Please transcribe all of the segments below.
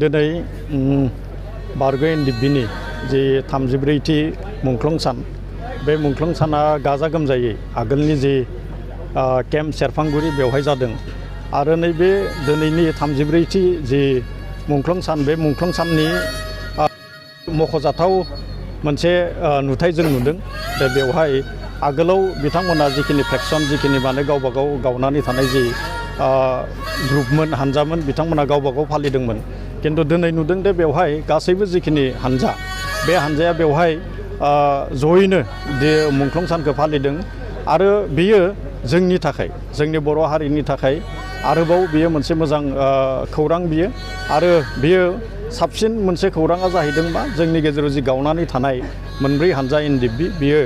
दिनै बारग' एनडिएफबिनि जे 34थि मुंख्लं सान बे मुंख्लं साना गाजा गोमजायै आगोलनि जे केम्प सेरफांगुरि बेवहाय जादों आरो नैबे दिनैनि 34थि जे मुंख्लं सान बे मुंख्लं साननि मख'जाथाव मोनसे नुथाय जों नुदों दा बेवहाय आगोलाव बिथांमोना जिखिनि फेक्सन जिखिनि माने गावबा गाव गावनानै थानाय जि ग्रुपमोन हानजामोन बिथांमोना गावबा गाव फालिदोंमोन किन्तु दिनै नुदों दे बेवहाय गासैबो जिखिनि हानजा बे हानजाया बेवहाय जयैनो दे मुंख्लं सानखौ फालिदों आरो बेयो जोंनि थाखाय जोंनि बर' हारिनि थाखाय आरोबाव बेयो मोनसे मोजां खौरां बियो आरो बेयो साबसिन मोनसे खौराङा जाहैदों मा जोंनि गेजेराव जि गावनानै थानाय मोनब्रै हानजा एनडिएफबि बियो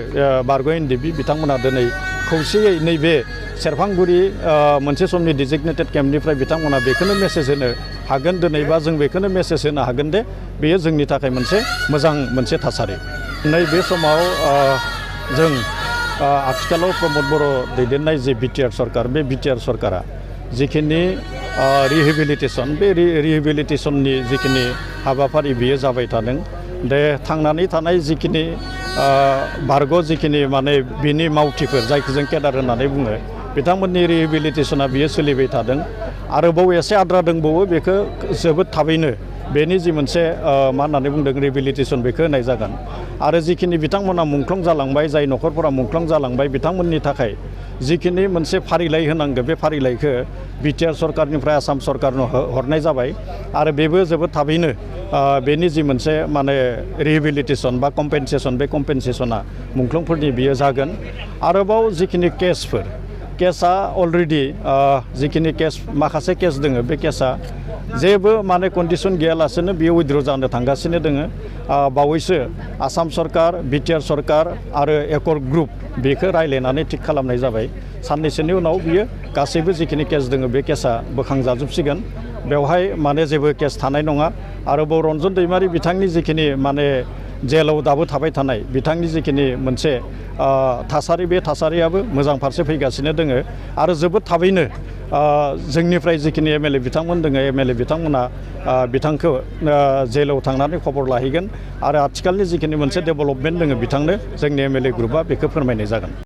बारग' एनडिएफबि बिथांमोना दिनै खौसेयै नैबे सेरफांगुरि मोनसे समनि डिजिगनेटेड केम्पनिफ्राय बिथांमोना बेखौनो मेसेज होनो हागोन दिनै बा जों बेखौनो मेसेज होनो हागोन दे बेयो जोंनि थाखाय मोनसे मोजां मोनसे थासारि नैबे समाव जों आथिखालाव प्रमद बर' दैदेननाय जे BTR सरकार बे BTR सरकारा जिखिनि रिहेबिलिटेसन बे रिहेबिलिटेसननि जिखिनि हाबाफारि बियो जाबाय थादों दे थांनानै थानाय जिखिनि बारग' जिखिनि माने बिनि मावथिफोर जायखौ जों केडार होननानै बुङो बिथांमोननि रिहेबिलिटेसना बियो सोलिबाय थादों आरोबाव एसे आद्रा दंबावो बेखौ जोबोद थाबैनो बेनि जि मोनसे मा होननानै बुंदों रिहेबिलिटेसन बेखौ होनाय जागोन आरो जिखिनि बिथांमोना मुंख्लं जालांबाय जाय न'खरफोरा मुंख्लं जालांबाय बिथांमोननि थाखाय जिखिनि मोनसे फारिलाइ होनांगौ बे फारिलाइखौ BTR सरकारनिफ्राय आसाम सरकारनो हरनाय जाबाय आरो बेबो जोबोद थाबैनो बेनि जि मोनसे माने रिहेबिलिटेसन बा कम्पेनसेसन बे कम्पेनसेसना मुंख्लंफोरनि बियो जागोन आरोबाव जिखिनि केसआ अलरेडि जिखिनि केस माखासे केस दोङो बे केसआ जेबो माने कन्डिसन गैयालासेनो बियो उइथड्र जानो थांगासिनो दोङो बावैसो आसाम सरकार BTR सरकार आरो एकर्ड ग्रुप बेखौ रायलायनानै थिग खालामनाय जाबाय साननैसोनि उनाव बियो गासैबो जिखिनि केस दोङो बे केसआ बोखांजाजोबसिगोन बेवहाय माने जेबो केस थानाय नङा आरोबाव रन्जन दैमारि बिथांनि जिखिनि माने जेलाव दाबो थाबाय थानाय बिथांनि जिखिनि मोनसे थासारि बे थासारियाबो मोजां फारसे फैगासिनो दोङो आरो जोबोद थाबैनो जोंनिफ्राय जिखिनि MLA बिथांमोन दोङो MLA बिथांमोना बिथांखौ जेलाव थांनानै खबर लाहैगोन आरो आथिखालनि जिखिनि मोनसे डेभेलपमेन्ट दोङो बिथांनो जोंनि MLA ग्रुपआ बेखौ फोरमायनाय जागोन।